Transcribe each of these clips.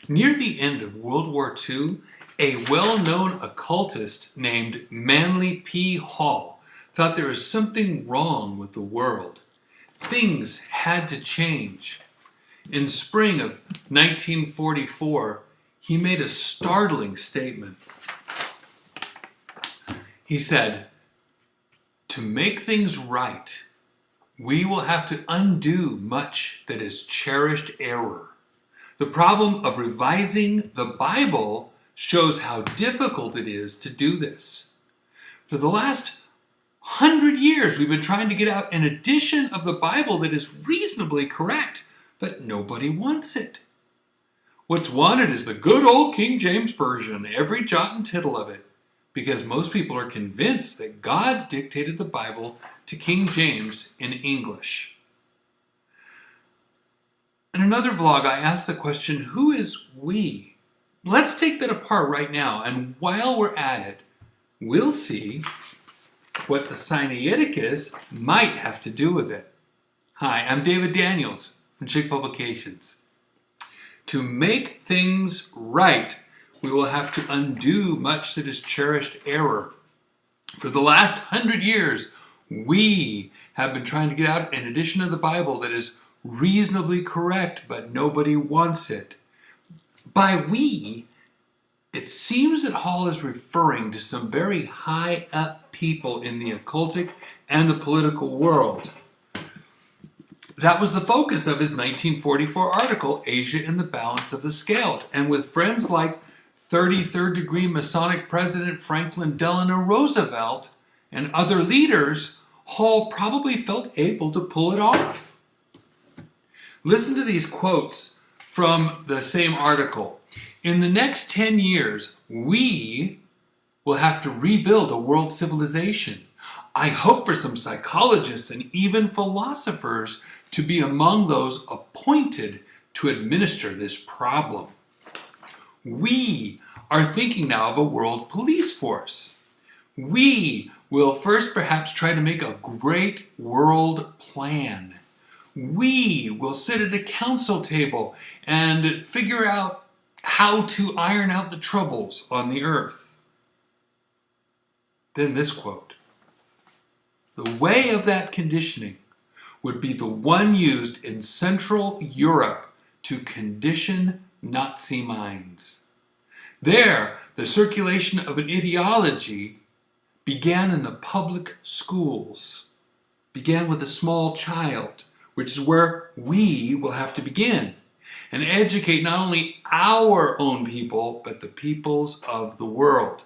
Near the end of World War II, a well-known occultist named Manly P. Hall thought there was something wrong with the world. Things had to change. In spring of 1944, he made a startling statement. He said, "To make things right, we will have to undo much that is cherished error. The problem of revising the Bible shows how difficult it is to do this. For the last 100 years, we've been trying to get out an edition of the Bible that is reasonably correct, but nobody wants it. What's wanted is the good old King James Version, every jot and tittle of it, because most people are convinced that God dictated the Bible to King James in English." In another vlog, I asked the question, who is we? Let's take that apart right now, and while we're at it, we'll see what the Siniaticus might have to do with it. Hi, I'm David Daniels from Chick Publications. To make things right, we will have to undo much that is cherished error. For the last 100 years, we have been trying to get out an edition of the Bible that is reasonably correct, but nobody wants it. By we, it seems that Hall is referring to some very high up people in the occultic and the political world. That was the focus of his 1944 article, Asia in the Balance of the Scales. And with friends like 33rd degree Masonic President Franklin Delano Roosevelt and other leaders, Hall probably felt able to pull it off. Listen to these quotes from the same article. "In the next 10 years, we will have to rebuild a world civilization. I hope for some psychologists and even philosophers to be among those appointed to administer this problem. We are thinking now of a world police force. We will first perhaps try to make a great world plan. We will sit at a council table and figure out how to iron out the troubles on the earth." Then this quote, "The way of that conditioning would be the one used in Central Europe to condition Nazi minds. There, the circulation of an ideology began in the public schools, began with a small child, which is where we will have to begin, and educate not only our own people, but the peoples of the world.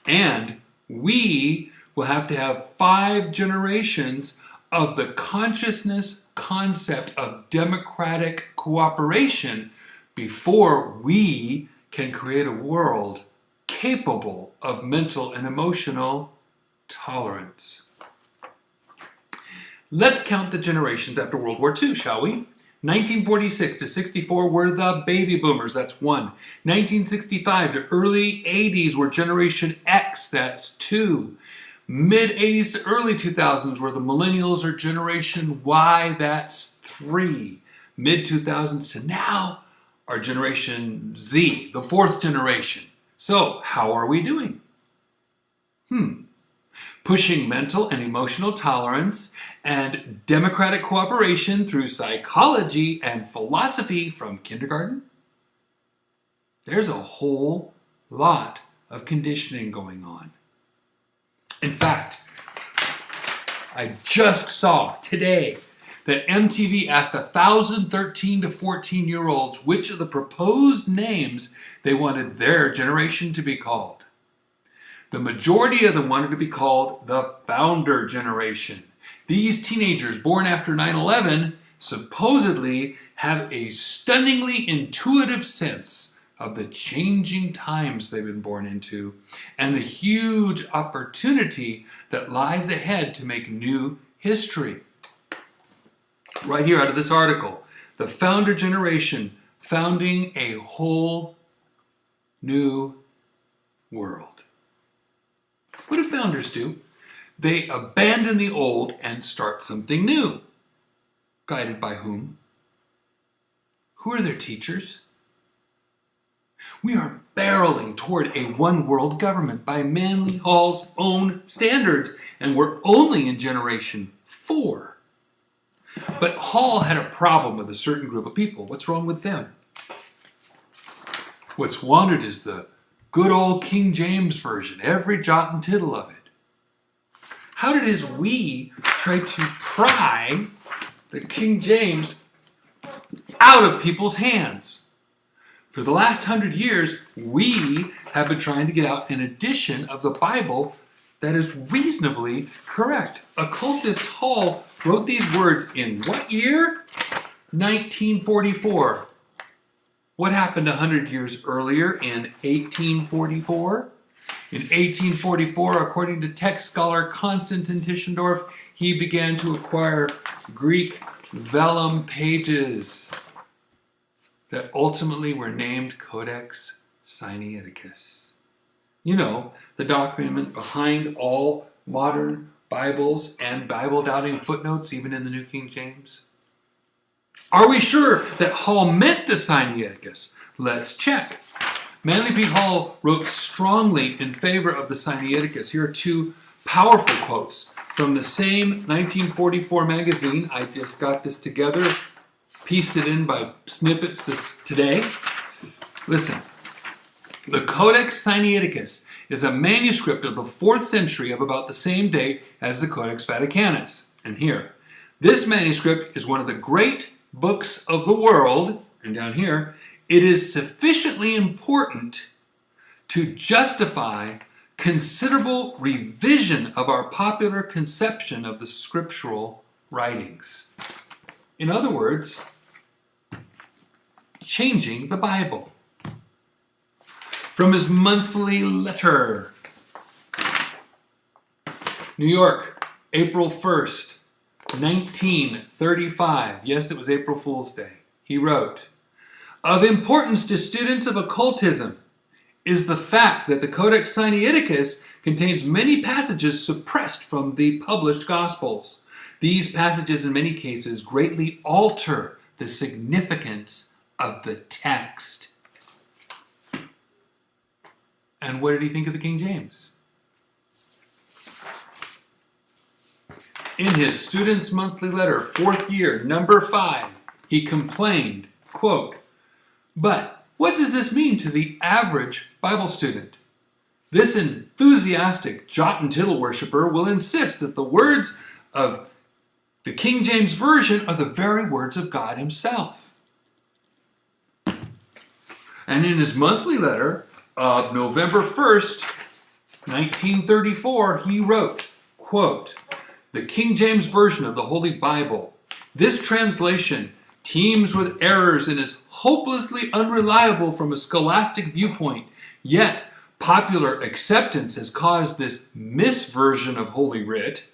And we will have to have 5 generations of the consciousness concept of democratic cooperation before we can create a world capable of mental and emotional tolerance." Let's count the generations after World War II, shall we? 1946 to 64 were the baby boomers, that's 1. 1965 to early 80s were Generation X, that's 2. Mid-80s to early 2000s were the millennials or Generation Y, that's 3. Mid-2000s to now are Generation Z, the 4th generation. So, how are we doing? Pushing mental and emotional tolerance and democratic cooperation through psychology and philosophy from kindergarten? There's a whole lot of conditioning going on. In fact, I just saw today that MTV asked 1,013 to 14-year-olds which of the proposed names they wanted their generation to be called. The majority of them wanted to be called the Founder Generation. These teenagers born after 9/11 supposedly have a stunningly intuitive sense of the changing times they've been born into and the huge opportunity that lies ahead to make new history. Right here out of this article, the Founder Generation founding a whole new world. What do founders do? They abandon the old and start something new. Guided by whom? Who are their teachers? We are barreling toward a one-world government by Manly Hall's own standards, and we're only in generation 4. But Hall had a problem with a certain group of people. What's wrong with them? What's wanted is the good old King James Version, every jot and tittle of it. How did his we try to pry the King James out of people's hands? For the last 100 years, we have been trying to get out an edition of the Bible that is reasonably correct. Occultist Hall wrote these words in what year? 1944. What happened 100 years earlier in 1844? In 1844, according to text scholar Konstantin Tischendorf, he began to acquire Greek vellum pages that ultimately were named Codex Siniaticus. You know, the document behind all modern Bibles and Bible-doubting footnotes, even in the New King James. Are we sure that Hall meant the Siniaticus? Let's check. Manly P. Hall wrote strongly in favor of the Siniaticus. Here are 2 powerful quotes from the same 1944 magazine. I just got this together, pieced it in by snippets today. Listen. The Codex Siniaticus is a manuscript of the 4th century of about the same date as the Codex Vaticanus. And here, this manuscript is one of the great books of the world, and down here, it is sufficiently important to justify considerable revision of our popular conception of the scriptural writings. In other words, changing the Bible. From his monthly letter, New York, April 1st, 1935. Yes, it was April Fool's Day. He wrote, "Of importance to students of occultism is the fact that the Codex Sinaiticus contains many passages suppressed from the published Gospels. These passages in many cases greatly alter the significance of the text." And what did he think of the King James? In his Student's Monthly Letter, 4th year, number 5, he complained, quote, "But what does this mean to the average Bible student? This enthusiastic jot and tittle worshiper will insist that the words of the King James Version are the very words of God himself." And in his monthly letter of November 1st, 1934, he wrote, quote, "The King James Version of the Holy Bible. This translation teems with errors and is hopelessly unreliable from a scholastic viewpoint, yet popular acceptance has caused this misversion of Holy Writ,"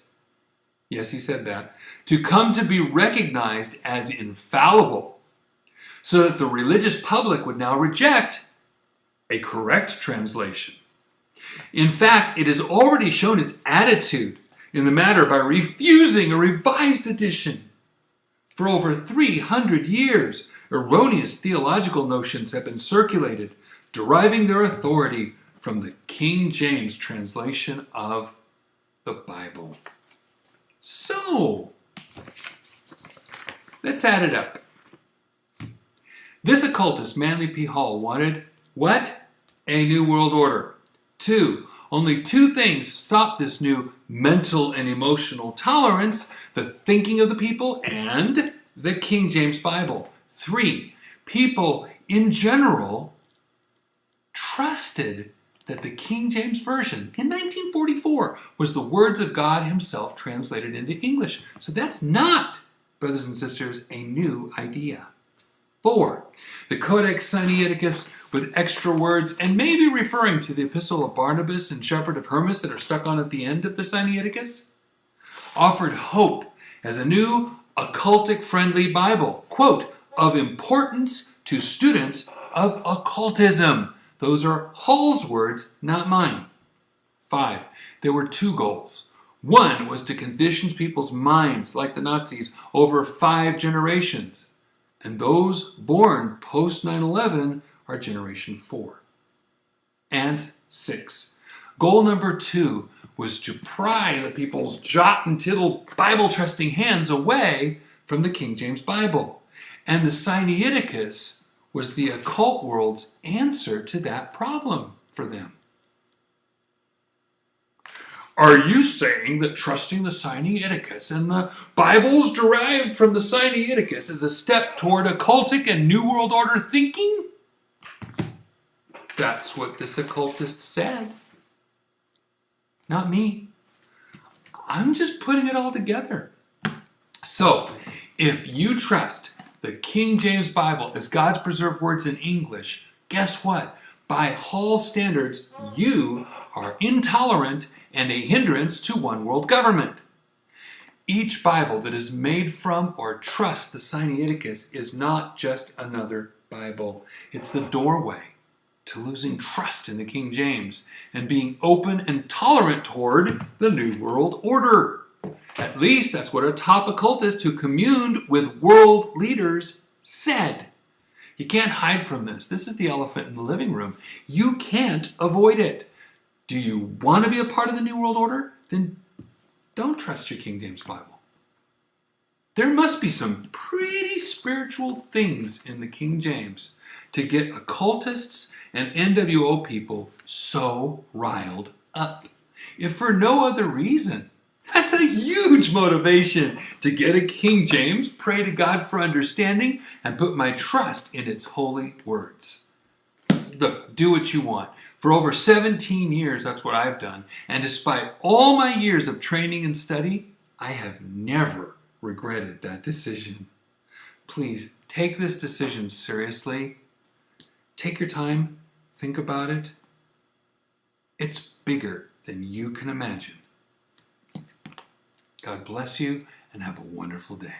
yes, he said that, "to come to be recognized as infallible, so that the religious public would now reject a correct translation. In fact, it has already shown its attitude in the matter by refusing a revised edition. For over 300 years, erroneous theological notions have been circulated, deriving their authority from the King James translation of the Bible." So, let's add it up. This occultist, Manly P. Hall, wanted what? A new world order. 2. Only 2 things stop this new mental and emotional tolerance: the thinking of the people and the King James Bible. 3. People in general trusted that the King James Version in 1944 was the words of God himself translated into English. So that's not, brothers and sisters, a new idea. 4. The Codex Sinaiticus with extra words, and maybe referring to the Epistle of Barnabas and Shepherd of Hermas that are stuck on at the end of the Sinaiticus, offered hope as a new occultic-friendly Bible, quote, "of importance to students of occultism." Those are Hall's words, not mine. 5. There were 2 goals. 1 was to condition people's minds, like the Nazis, over 5 generations. And those born post 9/11 are generation 4 and 6. Goal number 2 was to pry the people's jot and tittle Bible-trusting hands away from the King James Bible. And the Siniaticus was the occult world's answer to that problem for them. Are you saying that trusting the Siniaticus and the Bibles derived from the Siniaticus is a step toward occultic and New World Order thinking? That's what this occultist said. Not me. I'm just putting it all together. So, if you trust the King James Bible as God's preserved words in English, guess what? By Hall standards, you are intolerant and a hindrance to one world government. Each Bible that is made from or trusts the Siniaticus is not just another Bible. It's the doorway to losing trust in the King James and being open and tolerant toward the New World Order. At least that's what a top occultist who communed with world leaders said. You can't hide from this. This is the elephant in the living room. You can't avoid it. Do you want to be a part of the New World Order? Then don't trust your King James Bible. There must be some pretty spiritual things in the King James to get occultists and NWO people so riled up. If for no other reason, that's a huge motivation to get a King James, pray to God for understanding, and put my trust in its holy words. Look, do what you want. For over 17 years, that's what I've done. And despite all my years of training and study, I have never regretted that decision. Please take this decision seriously. Take your time. Think about it. It's bigger than you can imagine. God bless you and have a wonderful day.